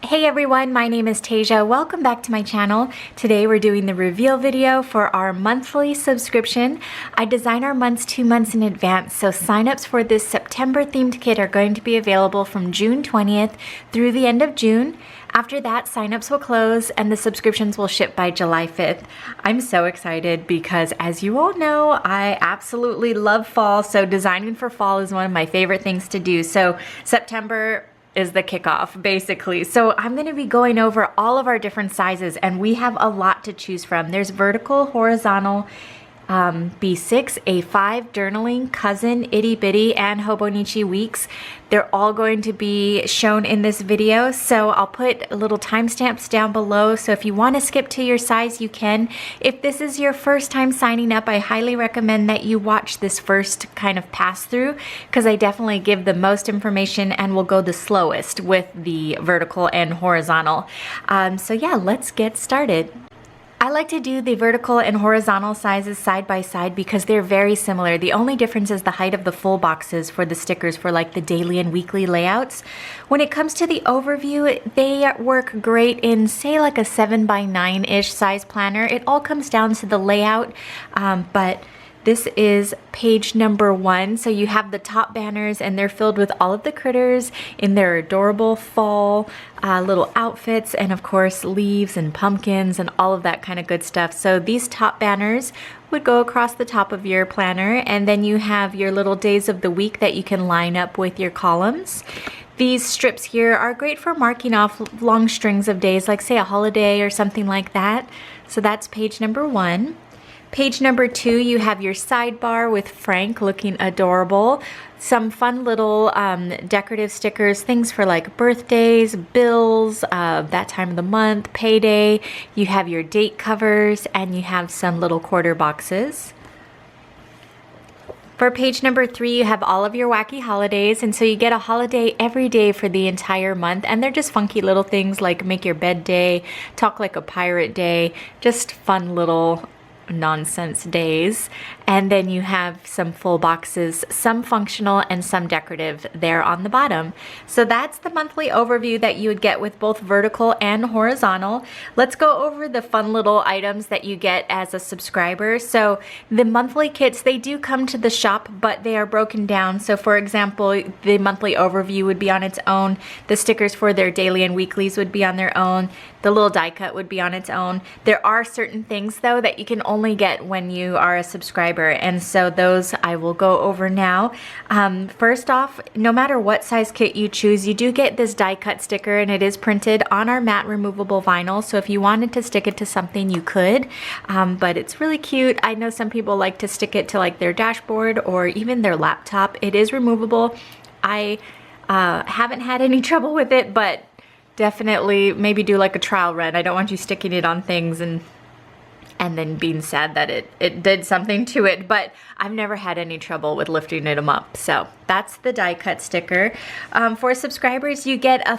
Hey everyone, my name is Tasia. Welcome back to my channel. Today we're doing the reveal video for our monthly subscription. I design our months 2 months in advance, so signups for this September themed kit are going to be available from June 20th through the end of June. After that, signups will close and the subscriptions will ship by July 5th. I'm so excited because, as you all know, I absolutely love fall, so designing for fall is one of my favorite things to do. So September is the kickoff, basically. So I'm going to be going over all of our different sizes, and we have a lot to choose from. There's vertical, horizontal, B6, A5, journaling, cousin, itty bitty, and Hobonichi weeks. They're all going to be shown in this video, so I'll put little timestamps down below, so if you want to skip to your size, you can. If this is your first time signing up, I highly recommend that you watch this first kind of pass through, because I definitely give the most information and will go the slowest with the vertical and horizontal. So yeah, let's get started. I like to do the vertical and horizontal sizes side by side because they're very similar. The only difference is the height of the full boxes for the stickers for like the daily and weekly layouts. When it comes to the overview, they work great in, say, like a 7x9-ish size planner. It all comes down to the layout, but this is page number 1. So you have the top banners and they're filled with all of the critters in their adorable fall little outfits, and of course leaves and pumpkins and all of that kind of good stuff. So these top banners would go across the top of your planner, and then you have your little days of the week that you can line up with your columns. These strips here are great for marking off long strings of days, like say a holiday or something like that. So that's page number 1. Page number 2, you have your sidebar with Frank looking adorable. Some fun little decorative stickers, things for like birthdays, bills, that time of the month, payday. You have your date covers, and you have some little quarter boxes. For page number 3, you have all of your wacky holidays, and so you get a holiday every day for the entire month, and they're just funky little things like Make Your Bed Day, Talk Like a Pirate Day, just fun little nonsense days. And then you have some full boxes, some functional and some decorative there on the bottom. So that's the monthly overview that you would get with both vertical and horizontal. Let's go over the fun little items that you get as a subscriber. So the monthly kits, they do come to the shop, but they are broken down. So for example, the monthly overview would be on its own. The stickers for their daily and weeklies would be on their own. The little die cut would be on its own. There are certain things though that you can only get when you are a subscriber, and so those I will go over now. First off, no matter what size kit you choose, you do get this die cut sticker, and it is printed on our matte removable vinyl, so if you wanted to stick it to something you could, but it's really cute. I know some people like to stick it to like their dashboard or even their laptop. It is removable. I haven't had any trouble with it, but definitely maybe do like a trial run. I don't want you sticking it on things and then being sad that it did something to it, but I've never had any trouble with lifting it up. So that's the die cut sticker. For subscribers, you get a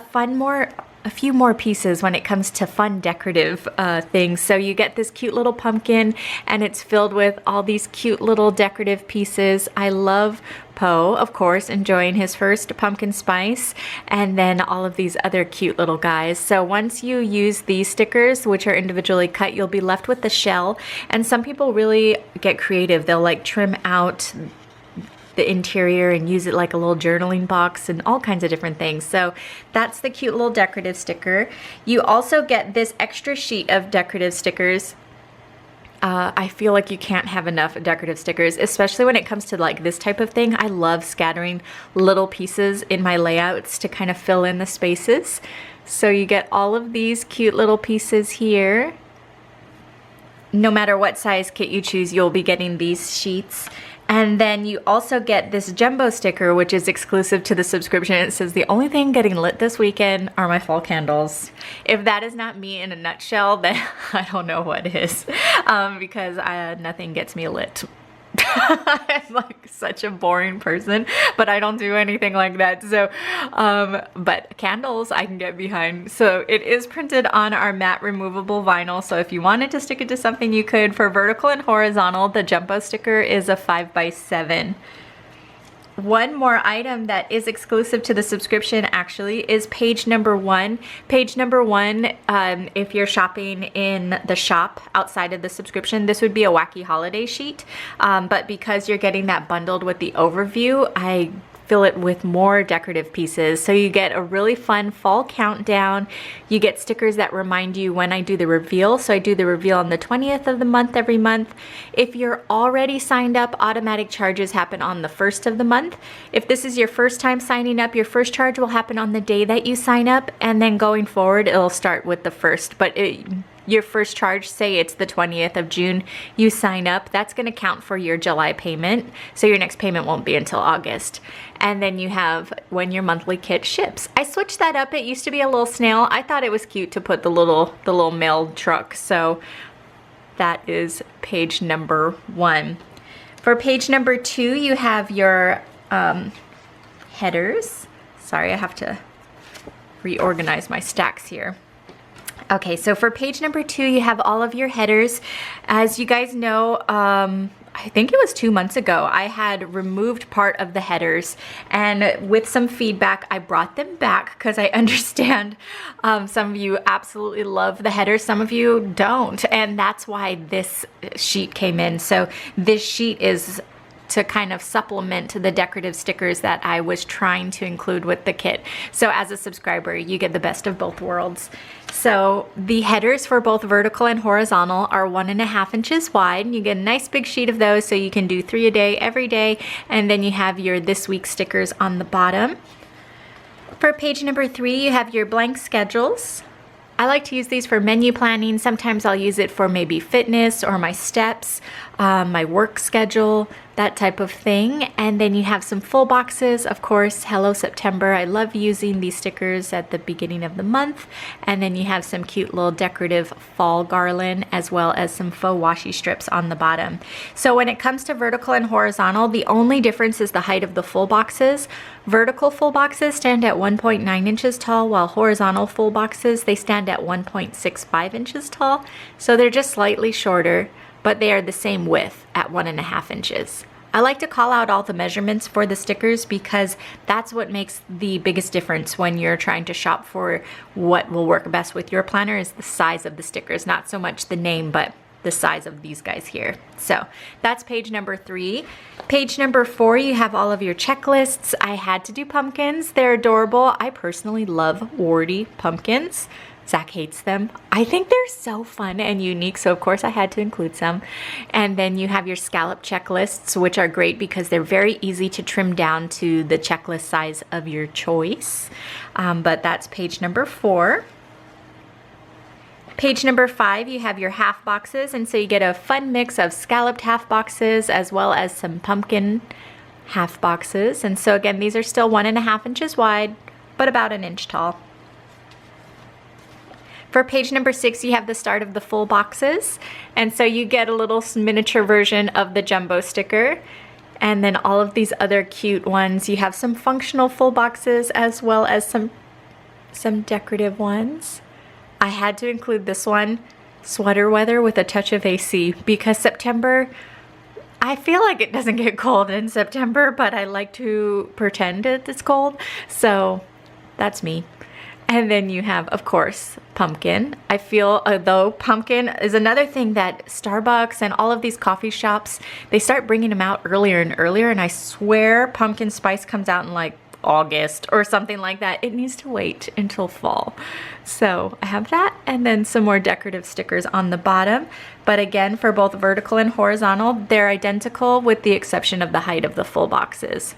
few more pieces when it comes to fun decorative things. So you get this cute little pumpkin, and it's filled with all these cute little decorative pieces. I love Poe, of course, enjoying his first pumpkin spice, and then all of these other cute little guys. So once you use these stickers, which are individually cut, you'll be left with the shell. And some people really get creative. They'll like trim out the interior and use it like a little journaling box and all kinds of different things. So that's the cute little decorative sticker. You also get this extra sheet of decorative stickers. I feel like you can't have enough decorative stickers, especially when it comes to like this type of thing. I love scattering little pieces in my layouts to kind of fill in the spaces. So you get all of these cute little pieces here. No matter what size kit you choose, you'll be getting these sheets. And then you also get this jumbo sticker, which is exclusive to the subscription. It says, "The only thing getting lit this weekend are my fall candles." If that is not me in a nutshell, then I don't know what is, because nothing gets me lit. I'm like such a boring person, but I don't do anything like that. So, but candles I can get behind. So it is printed on our matte removable vinyl. So if you wanted to stick it to something, you could. For vertical and horizontal, the jumbo sticker is a 5x7. one more item that is exclusive to the subscription actually is page number 1. Page number 1, if you're shopping in the shop outside of the subscription, this would be a wacky holiday sheet. But because you're getting that bundled with the overview, I fill it with more decorative pieces. So you get a really fun fall countdown. You get stickers that remind you when I do the reveal. So I do the reveal on the 20th of the month every month. If you're already signed up, automatic charges happen on the 1st of the month. If this is your first time signing up, your first charge will happen on the day that you sign up, and then going forward, it'll start with the 1st. But your first charge, say it's the 20th of June, you sign up, that's going to count for your July payment. So your next payment won't be until August. And then you have when your monthly kit ships. I switched that up. It used to be a little snail. I thought it was cute to put the little mail truck. So that is page number 1. For page number 2, you have your headers. Sorry, I have to reorganize my stacks here. Okay, so for page number 2, you have all of your headers. As you guys know, I think it was 2 months ago, I had removed part of the headers, and with some feedback, I brought them back because I understand some of you absolutely love the headers, some of you don't, and that's why this sheet came in. So this sheet is to kind of supplement the decorative stickers that I was trying to include with the kit. So as a subscriber, you get the best of both worlds. So the headers for both vertical and horizontal are 1.5 inches wide. You get a nice big sheet of those, so you can do 3 a day every day. And then you have your this week stickers on the bottom. For page number 3, you have your blank schedules. I like to use these for menu planning. Sometimes I'll use it for maybe fitness or my steps, my work schedule, that type of thing. And then you have some full boxes, of course, Hello September. I love using these stickers at the beginning of the month. And then you have some cute little decorative fall garland, as well as some faux washi strips on the bottom. So when it comes to vertical and horizontal, the only difference is the height of the full boxes. Vertical full boxes stand at 1.9 inches tall, while horizontal full boxes, they stand at 1.65 inches tall. So they're just slightly shorter, but they are the same width at 1.5 inches. I like to call out all the measurements for the stickers because that's what makes the biggest difference when you're trying to shop for what will work best with your planner, is the size of the stickers, not so much the name, but the size of these guys here. So that's page number 3. Page number 4, you have all of your checklists. I had to do pumpkins. They're adorable. I personally love warty pumpkins. Zach hates them. I think they're so fun and unique, so of course I had to include some. And then you have your scallop checklists, which are great because they're very easy to trim down to the checklist size of your choice. But that's page number 4. Page number 5, you have your half boxes, and so you get a fun mix of scalloped half boxes as well as some pumpkin half boxes. And so again, these are still 1.5 inches wide, but about 1 inch tall. For page number 6, you have the start of the full boxes, and so you get a little miniature version of the jumbo sticker, and then all of these other cute ones. You have some functional full boxes as well as some decorative ones. I had to include this one, sweater weather with a touch of AC, because September, I feel like it doesn't get cold in September, but I like to pretend it's cold, so that's me. And then you have, of course, pumpkin. I feel though pumpkin is another thing that Starbucks and all of these coffee shops, they start bringing them out earlier and earlier, and I swear pumpkin spice comes out in like August or something like that. It needs to wait until fall. So I have that, and then some more decorative stickers on the bottom. But again, for both vertical and horizontal, they're identical with the exception of the height of the full boxes.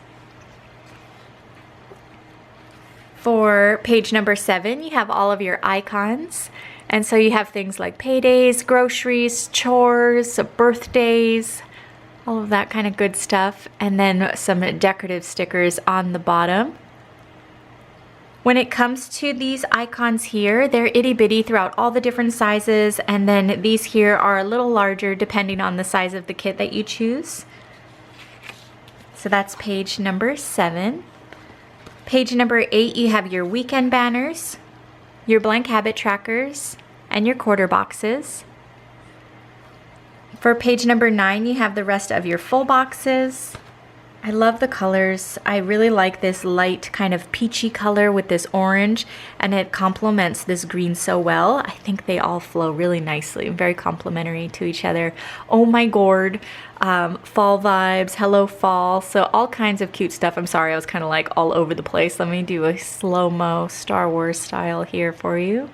For page number 7, you have all of your icons. And so you have things like paydays, groceries, chores, birthdays, all of that kind of good stuff. And then some decorative stickers on the bottom. When it comes to these icons here, they're itty bitty throughout all the different sizes. And then these here are a little larger depending on the size of the kit that you choose. So that's page number 7. Page number 8, you have your weekend banners, your blank habit trackers, and your quarter boxes. For page number 9, you have the rest of your full boxes. I love the colors. I really like this light kind of peachy color with this orange, and it complements this green so well. I think they all flow really nicely, very complementary to each other. Oh my gourd, fall vibes, hello fall, so all kinds of cute stuff. I'm sorry, I was kind of like all over the place. Let me do a slow-mo Star Wars style here for you,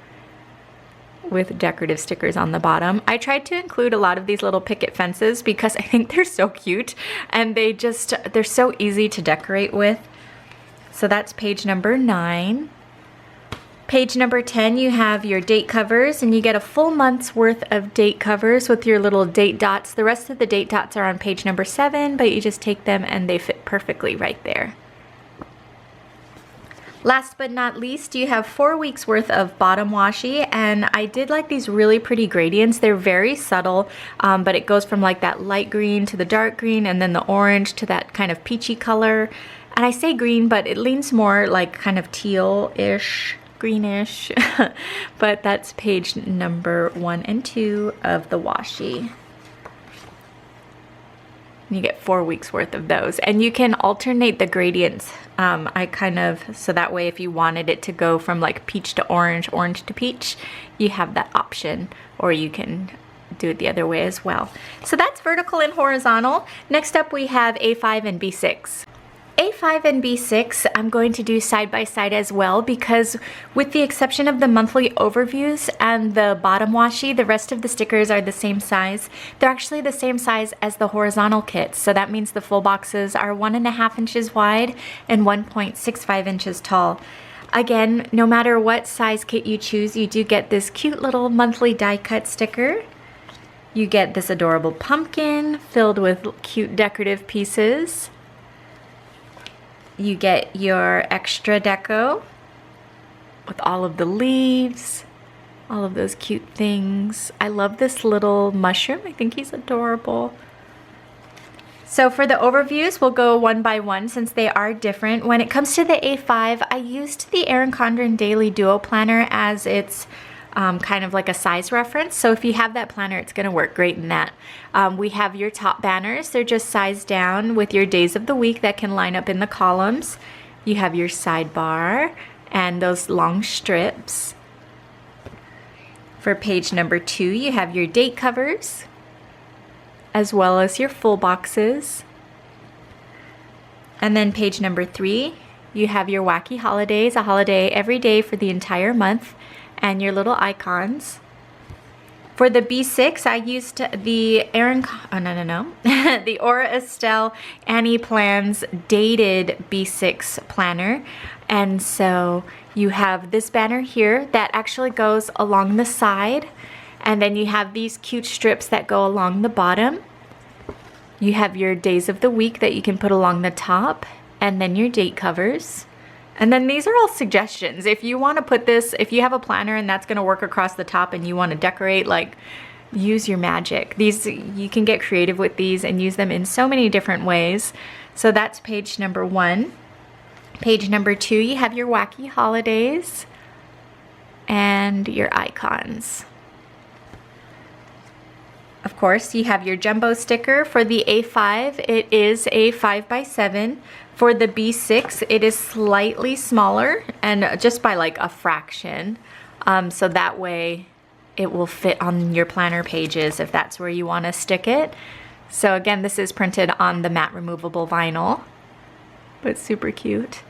with decorative stickers on the bottom. I tried to include a lot of these little picket fences because I think they're so cute, and they're so easy to decorate with. So that's page number 9. Page number 10, you have your date covers, and you get a full month's worth of date covers with your little date dots. The rest of the date dots are on page number 7, but you just take them and they fit perfectly right there. Last but not least, you have 4 weeks worth of bottom washi, and I did like these really pretty gradients. They're very subtle, but it goes from like that light green to the dark green, and then the orange to that kind of peachy color. And I say green, but it leans more like kind of teal-ish, greenish. But that's page number 1 and 2 of the washi. You get 4 weeks worth of those, and you can alternate the gradients. So that way if you wanted it to go from like peach to orange, orange to peach, you have that option, or you can do it the other way as well. So that's vertical and horizontal. Next up we have A5 and B6. A5 and B6 I'm going to do side by side as well, because with the exception of the monthly overviews and the bottom washi, the rest of the stickers are the same size. They're actually the same size as the horizontal kits, so that means the full boxes are 1.5 inches wide and 1.65 inches tall. Again, no matter what size kit you choose, you do get this cute little monthly die cut sticker. You get this adorable pumpkin filled with cute decorative pieces. You get your extra deco with all of the leaves, all of those cute things. I love this little mushroom. I think he's adorable. So for the overviews, we'll go one by one since they are different. When it comes to the A5, I used the Erin Condren Daily Duo Planner as its kind of like a size reference. So if you have that planner, it's going to work great in that. We have your top banners. They're just sized down with your days of the week that can line up in the columns. You have your sidebar and those long strips. For page number 2, you have your date covers as well as your full boxes. And then page number 3, you have your wacky holidays, a holiday every day for the entire month, and your little icons. For the B6, I used the the Aura Estelle Annie Plans dated B6 planner. And so you have this banner here that actually goes along the side, and then you have these cute strips that go along the bottom. You have your days of the week that you can put along the top, and then your date covers. And then these are all suggestions. If you want to put this, if you have a planner and that's going to work across the top and you want to decorate, like, use your magic. These, you can get creative with these and use them in so many different ways. So that's page number 1. Page number 2, you have your wacky holidays and your icons. Of course, you have your jumbo sticker. For the A5, it is a 5x7. For the B6, it is slightly smaller, and just by like a fraction. So that way it will fit on your planner pages if that's where you want to stick it. So again, this is printed on the matte removable vinyl, but super cute.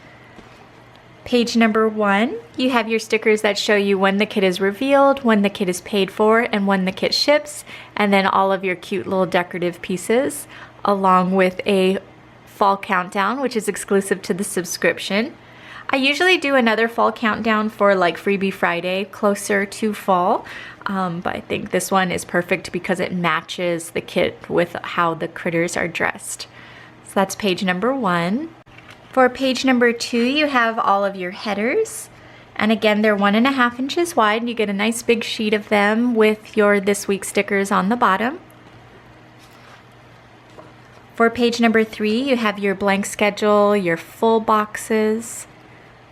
Page number 1, you have your stickers that show you when the kit is revealed, when the kit is paid for, and when the kit ships, and then all of your cute little decorative pieces, along with a fall countdown, which is exclusive to the subscription. I usually do another fall countdown for like Freebie Friday, closer to fall, but I think this one is perfect because it matches the kit with how the critters are dressed. So that's page number 1. For page number 2, you have all of your headers, and again, they're 1.5 inches wide. You get a nice big sheet of them with your this week stickers on the bottom. For page number 3, you have your blank schedule, your full boxes,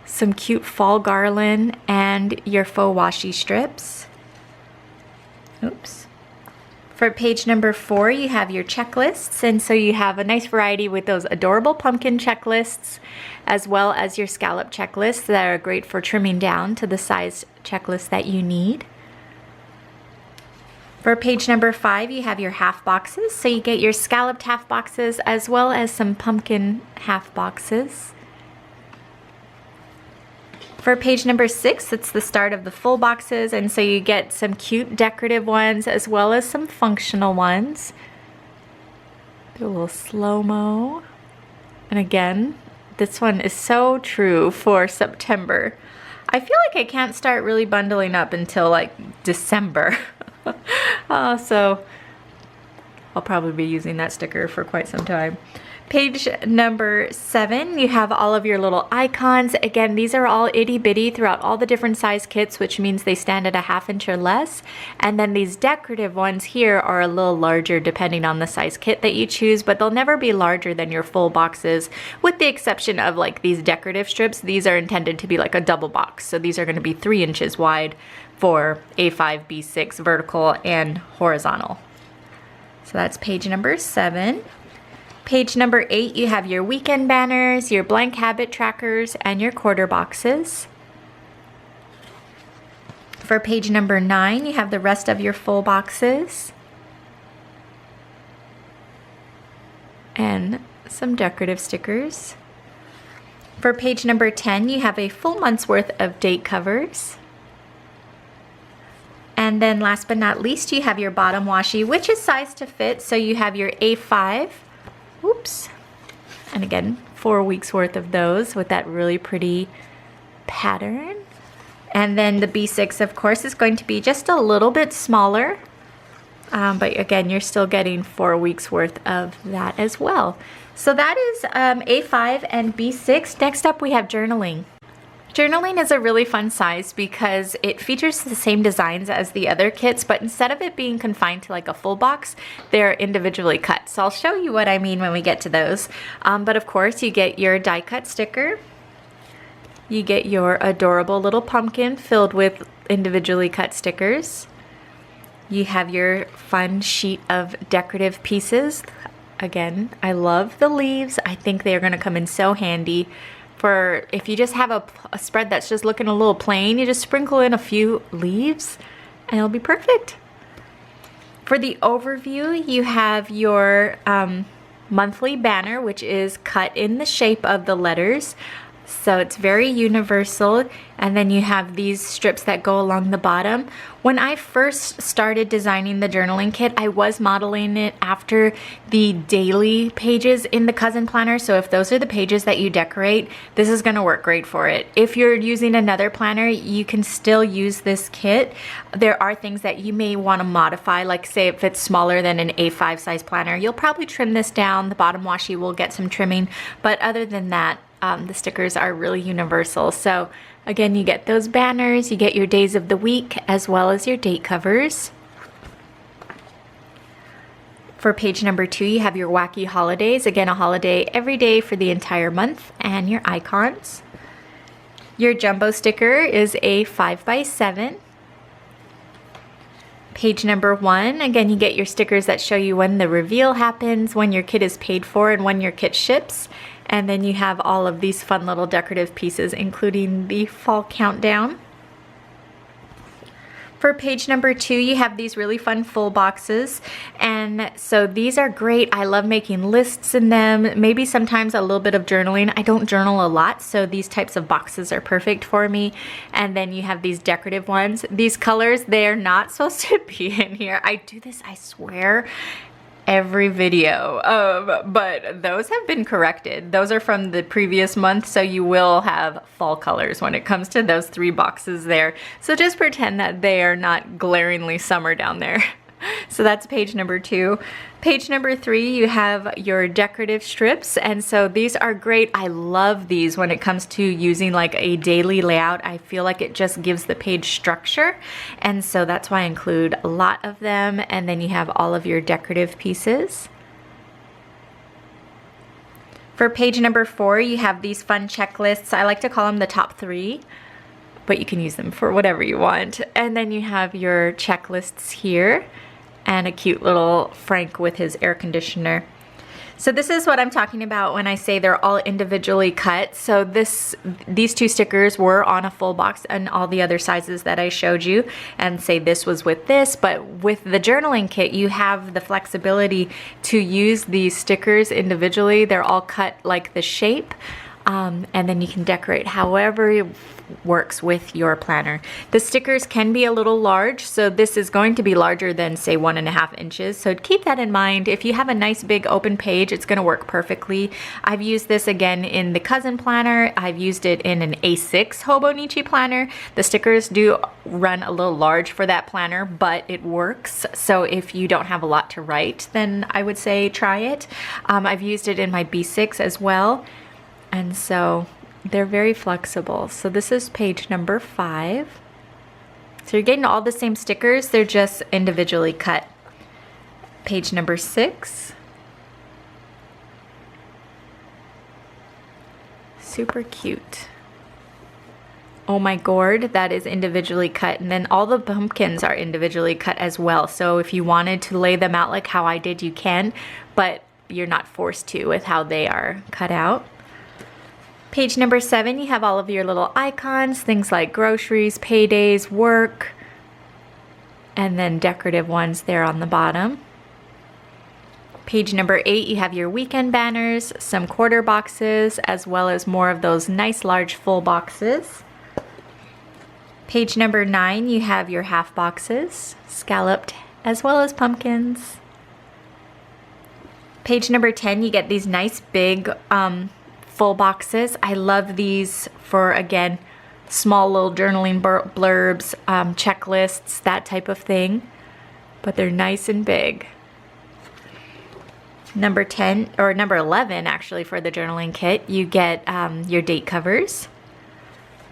some cute fall garland, and your faux washi strips. Oops. For page number 4, you have your checklists, and so you have a nice variety with those adorable pumpkin checklists, as well as your scallop checklists that are great for trimming down to the size checklist that you need. For page number 5, you have your half boxes, so you get your scalloped half boxes as well as some pumpkin half boxes. For page number 6, it's the start of the full boxes, and so you get some cute decorative ones as well as some functional ones. Do a little slow-mo. And again, this one is so true for September. I feel like I can't start really bundling up until like December. So I'll probably be using that sticker for quite some time. Page number 7, you have all of your little icons. Again, these are all itty bitty throughout all the different size kits, which means they stand at a 1/2 inch or less. And then these decorative ones here are a little larger depending on the size kit that you choose, but they'll never be larger than your full boxes, with the exception of like these decorative strips. These are intended to be like a double box. So these are going to be 3 inches wide for A5, B6, vertical and horizontal. So that's page number 7. Page number 8, you have your weekend banners, your blank habit trackers, and your quarter boxes. For page number 9, you have the rest of your full boxes and some decorative stickers. For page number 10, you have a full month's worth of date covers. And then last but not least, you have your bottom washi, which is sized to fit. So you have your A5. Oops. And again, 4 weeks worth of those with that really pretty pattern. And then the B6, of course, is going to be just a little bit smaller. But again, you're still getting 4 weeks worth of that as well. So that is A5 and B6. Next up, we have journaling. Journaling is a really fun size because it features the same designs as the other kits, but instead of it being confined to like a full box, they're individually cut. So I'll show you what I mean when we get to those. But of course, you get your die cut sticker. You get your adorable little pumpkin filled with individually cut stickers. You have your fun sheet of decorative pieces. Again, I love the leaves. I think they are going to come in so handy. For if you just have a spread that's just looking a little plain, you just sprinkle in a few leaves and it'll be perfect. For the overview, you have your monthly banner, which is cut in the shape of the letters. So it's very universal. And then you have these strips that go along the bottom. When I first started designing the journaling kit, I was modeling it after the daily pages in the Cousin Planner. So if those are the pages that you decorate, this is going to work great for it. If you're using another planner, you can still use this kit. There are things that you may want to modify, like say if it's smaller than an A5 size planner, you'll probably trim this down. The bottom washi will get some trimming. But other than that, the stickers are really universal. So again, you get those banners, you get your days of the week, as well as your date covers. For page number 2, you have your wacky holidays. Again, a holiday every day for the entire month, and your icons. Your jumbo sticker is a 5x7. Page number 1, again, you get your stickers that show you when the reveal happens, when your kit is paid for, and when your kit ships. And then you have all of these fun little decorative pieces, including the fall countdown. For page number 2, you have these really fun full boxes. And so these are great. I love making lists in them. Maybe sometimes a little bit of journaling. I don't journal a lot, so these types of boxes are perfect for me. And then you have these decorative ones. These colors, they're not supposed to be in here. I do this, I swear, every video, but those have been corrected. Those are from the previous month, so you will have fall colors when it comes to those 3 boxes there. So just pretend that they are not glaringly summer down there. So that's page number 2. Page number 3, you have your decorative strips, and so these are great. I love these when it comes to using like a daily layout. I feel like it just gives the page structure, and so that's why I include a lot of them. And then you have all of your decorative pieces. For page number 4, you have these fun checklists. I like to call them the top 3, but you can use them for whatever you want. And then you have your checklists here. and a cute little Frank with his air conditioner. So this is what I'm talking about when I say they're all individually cut. So these two stickers were on a full box and all the other sizes that I showed you, and say this was with this, but with the journaling kit, you have the flexibility to use these stickers individually. They're all cut like the shape. And then you can decorate however it works with your planner. The stickers can be a little large, so this is going to be larger than say 1.5 inches. So keep that in mind. If you have a nice big open page, it's going to work perfectly. I've used this again in the cousin planner. I've used it in an A6 Hobonichi planner. The stickers do run a little large for that planner, but it works. So if you don't have a lot to write, then I would say try it. I've used it in my B6 as well. And so they're very flexible. So this is page number 5. So you're getting all the same stickers, they're just individually cut. Page number 6. Super cute. Oh my gourd, that is individually cut. And then all the pumpkins are individually cut as well. So if you wanted to lay them out like how I did, you can, but you're not forced to with how they are cut out. Page number 7, you have all of your little icons, things like groceries, paydays, work, and then decorative ones there on the bottom. Page number 8, you have your weekend banners, some quarter boxes, as well as more of those nice large full boxes. Page number 9, you have your half boxes, scalloped, as well as pumpkins. Page number 10, you get these nice big full boxes. I love these for, again, small little journaling blurbs, checklists, that type of thing. But they're nice and big. Number 10, or number 11 actually, for the journaling kit, you get your date covers.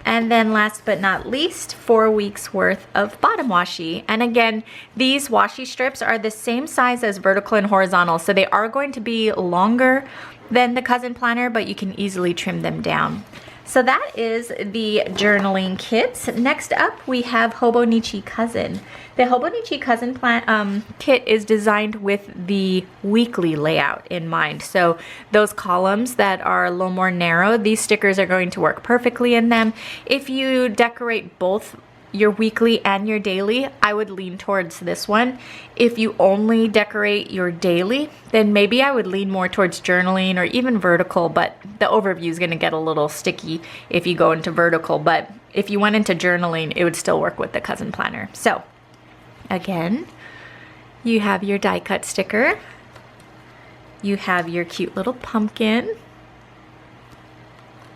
And then last but not least, 4 weeks worth of bottom washi. And again, these washi strips are the same size as vertical and horizontal, so they are going to be longer than the cousin planner, but you can easily trim them down. So that is the journaling kit. Next up, we have Hobonichi Cousin. The Hobonichi Cousin kit is designed with the weekly layout in mind. So those columns that are a little more narrow, these stickers are going to work perfectly in them. If you decorate both your weekly and your daily, I would lean towards this one. If you only decorate your daily, then maybe I would lean more towards journaling or even vertical, but the overview is gonna get a little sticky if you go into vertical. But if you went into journaling, it would still work with the cousin planner. So again, you have your die cut sticker. You have your cute little pumpkin.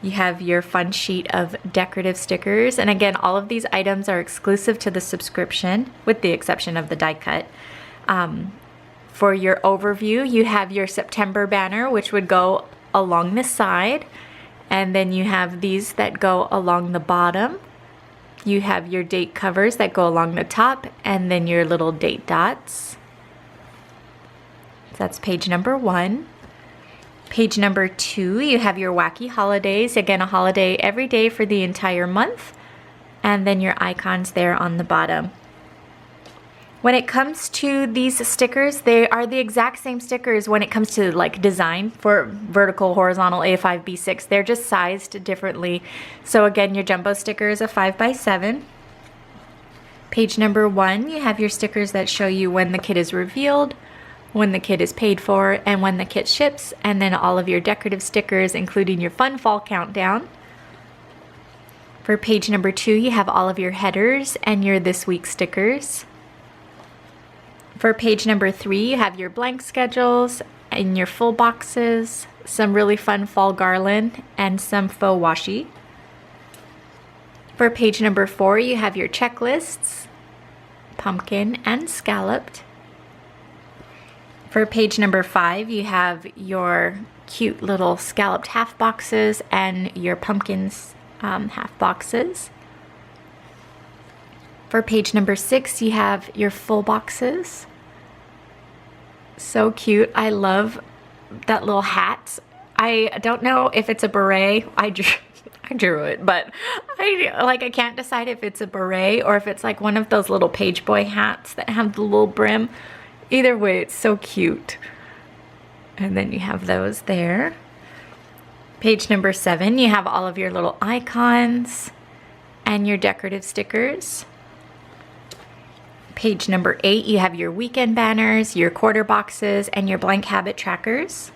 You have your fun sheet of decorative stickers. And again, all of these items are exclusive to the subscription, with the exception of the die cut. For your overview, you have your September banner, which would go along the side. And then you have these that go along the bottom. You have your date covers that go along the top, and then your little date dots. That's page number 1. Page number 2, you have your wacky holidays. Again, a holiday every day for the entire month. And then your icons there on the bottom. When it comes to these stickers, they are the exact same stickers when it comes to like design for vertical, horizontal, A5, B6. They're just sized differently. So again, your jumbo sticker is a 5x7. Page number 1, you have your stickers that show you when the kit is revealed, when the kit is paid for, and when the kit ships, and then all of your decorative stickers, including your fun fall countdown. For page number 2, you have all of your headers and your this week stickers. For page number 3, you have your blank schedules and your full boxes, some really fun fall garland, and some faux washi. For page number 4, you have your checklists, pumpkin and scalloped. For page number 5, you have your cute little scalloped half boxes and your pumpkins half boxes. For page number 6, you have your full boxes. So cute. I love that little hat. I don't know if it's a beret. I drew it, but I can't decide if it's a beret or if it's like one of those little page boy hats that have the little brim. Either way, it's so cute. And then you have those there. Page number 7, you have all of your little icons and your decorative stickers. Page number 8, you have your weekend banners, your quarter boxes, and your blank habit trackers.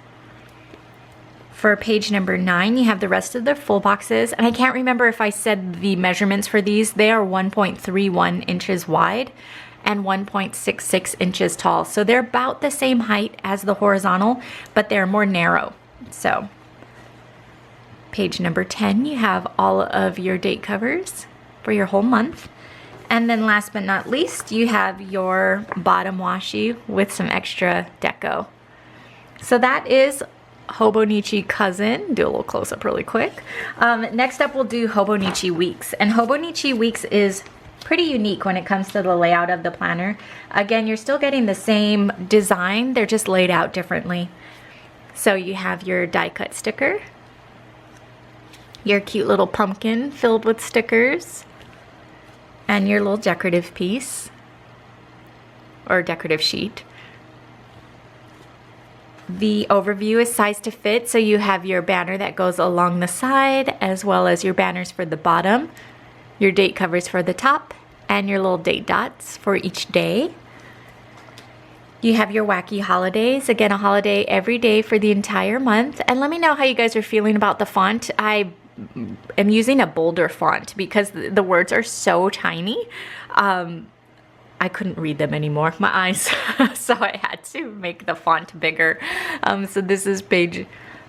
For page number 9, you have the rest of the full boxes. And I can't remember if I said the measurements for these. They are 1.31 inches wide and 1.66 inches tall. So they're about the same height as the horizontal, but they're more narrow. So page number 10, you have all of your date covers for your whole month. And then last but not least, you have your bottom washi with some extra deco. So that is Hobonichi Cousin. Do a little close up really quick. Next up we'll do Hobonichi Weeks. And Hobonichi Weeks is pretty unique when it comes to the layout of the planner. Again, you're still getting the same design, they're just laid out differently. So you have your die cut sticker, your cute little pumpkin filled with stickers, and your little decorative piece or decorative sheet. The overview is size to fit, so you have your banner that goes along the side as well as your banners for the bottom, your date covers for the top, and your little date dots for each day. You have your wacky holidays, again a holiday every day for the entire month. And let me know how you guys are feeling about the font. I am using a bolder font because the words are so tiny. I couldn't read them anymore, my eyes, so I had to make the font bigger. So this is page,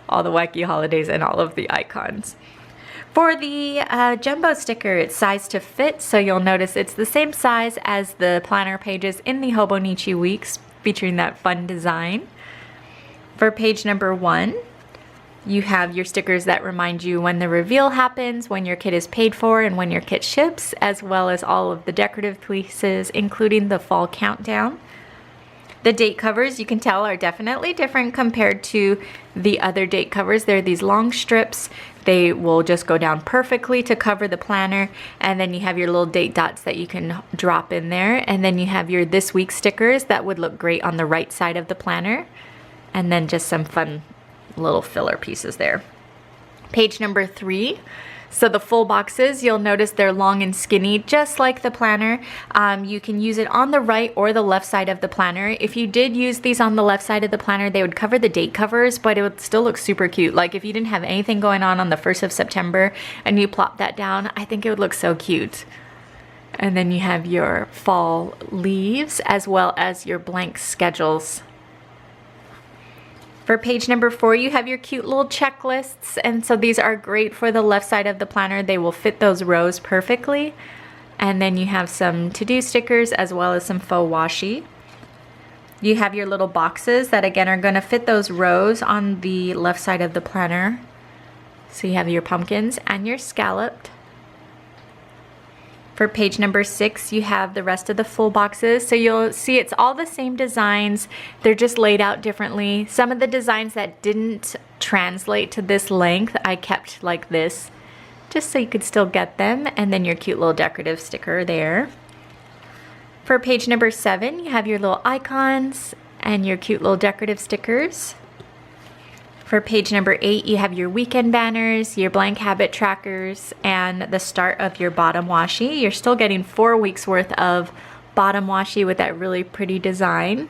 all the wacky holidays and all of the icons. For the jumbo sticker, it's size to fit, so you'll notice it's the same size as the planner pages in the Hobonichi Weeks, featuring that fun design. For page number 1, you have your stickers that remind you when the reveal happens, when your kit is paid for, and when your kit ships, as well as all of the decorative pieces, including the fall countdown. The date covers, you can tell, are definitely different compared to the other date covers. They're these long strips. They will just go down perfectly to cover the planner. And then you have your little date dots that you can drop in there. And then you have your this week stickers that would look great on the right side of the planner. And then just some fun little filler pieces there. Page number 3. So the full boxes, you'll notice they're long and skinny, just like the planner. You can use it on the right or the left side of the planner. If you did use these on the left side of the planner, they would cover the date covers, but it would still look super cute. Like if you didn't have anything going on the 1st of September and you plop that down, I think it would look so cute. And then you have your fall leaves as well as your blank schedules. For page number 4, you have your cute little checklists, and so these are great for the left side of the planner. They will fit those rows perfectly. And then you have some to-do stickers as well as some faux washi. You have your little boxes that again are going to fit those rows on the left side of the planner. So you have your pumpkins and your scalloped. For page number 6, you have the rest of the full boxes. So you'll see it's all the same designs. They're just laid out differently. Some of the designs that didn't translate to this length, I kept like this, just so you could still get them. And then your cute little decorative sticker there. For page number 7, you have your little icons and your cute little decorative stickers. For page number 8, you have your weekend banners, your blank habit trackers, and the start of your bottom washi. You're still getting 4 weeks worth of bottom washi with that really pretty design.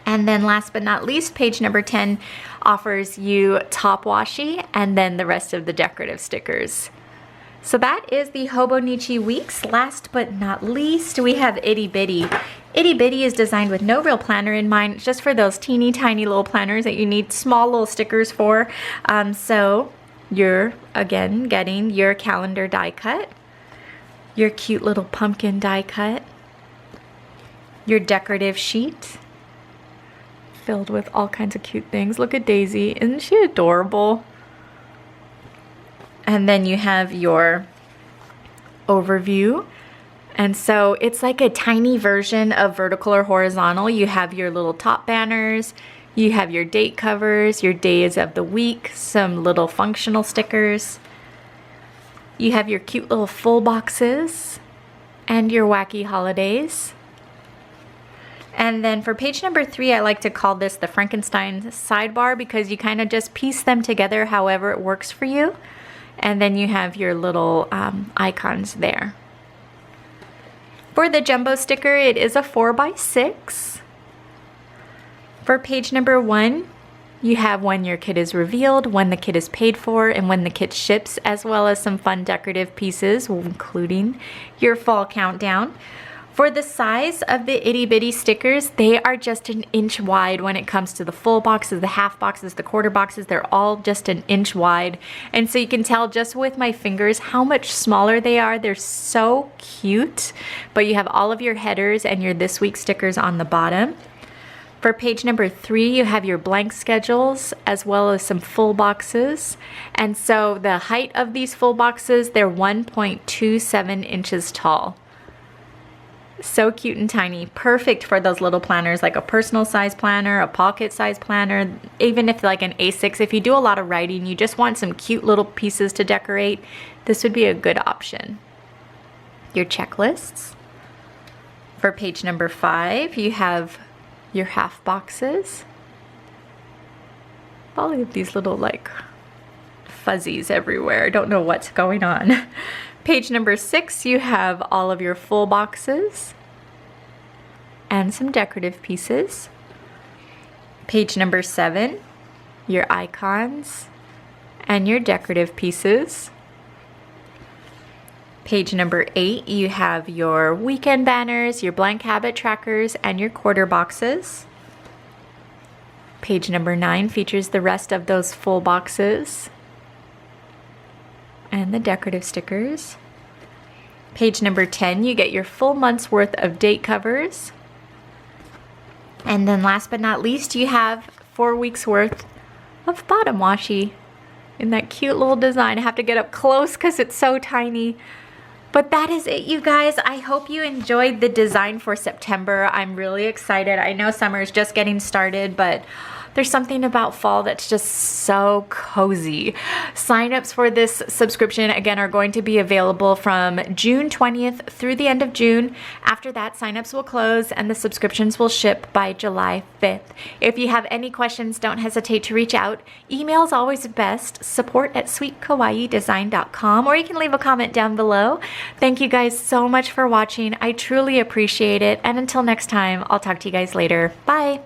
And then last but not least, page number 10 offers you top washi and then the rest of the decorative stickers. So that is the Hobonichi Weeks. Last but not least, we have Itty Bitty. Itty Bitty is designed with no real planner in mind, just for those teeny tiny little planners that you need small little stickers for. So you're again getting your calendar die cut, your cute little pumpkin die cut, your decorative sheet filled with all kinds of cute things. Look at Daisy, isn't she adorable? And then you have your overview. And so it's like a tiny version of vertical or horizontal. You have your little top banners, you have your date covers, your days of the week, some little functional stickers. You have your cute little full boxes and your wacky holidays. And then for page number 3, I like to call this the Frankenstein sidebar because you kind of just piece them together however it works for you. And then you have your little icons there. For the jumbo sticker, it is a 4x6. For page number 1, you have when your kit is revealed, when the kit is paid for, and when the kit ships, as well as some fun decorative pieces, including your fall countdown. For the size of the itty bitty stickers, they are just an inch wide when it comes to the full boxes, the half boxes, the quarter boxes. They're all just an inch wide. And so you can tell just with my fingers how much smaller they are. They're so cute. But you have all of your headers and your this week stickers on the bottom. For page number 3, you have your blank schedules as well as some full boxes. And so the height of these full boxes, they're 1.27 inches tall. So cute and tiny, perfect for those little planners like a personal size planner, a pocket size planner, even if like an A6. If you do a lot of writing, you just want some cute little pieces to decorate, this would be a good option. Your checklists. For page number 5, you have your half boxes. All of these little like fuzzies everywhere. I don't know what's going on. Page number 6, you have all of your full boxes and some decorative pieces. Page number 7, your icons and your decorative pieces. Page number 8, you have your weekend banners, your blank habit trackers, and your quarter boxes. Page number 9 features the rest of those full boxes and the decorative stickers. Page number 10, you get your full month's worth of date covers. And then last but not least, you have 4 weeks worth of bottom washi in that cute little design. I have to get up close because it's so tiny. But that is it, you guys. I hope you enjoyed the design for September. I'm really excited. I know summer is just getting started, but there's something about fall that's just so cozy. Signups for this subscription, again, are going to be available from June 20th through the end of June. After that, signups will close and the subscriptions will ship by July 5th. If you have any questions, don't hesitate to reach out. Email is always best, support@sweetkawaiidesign.com, or you can leave a comment down below. Thank you guys so much for watching. I truly appreciate it. And until next time, I'll talk to you guys later. Bye.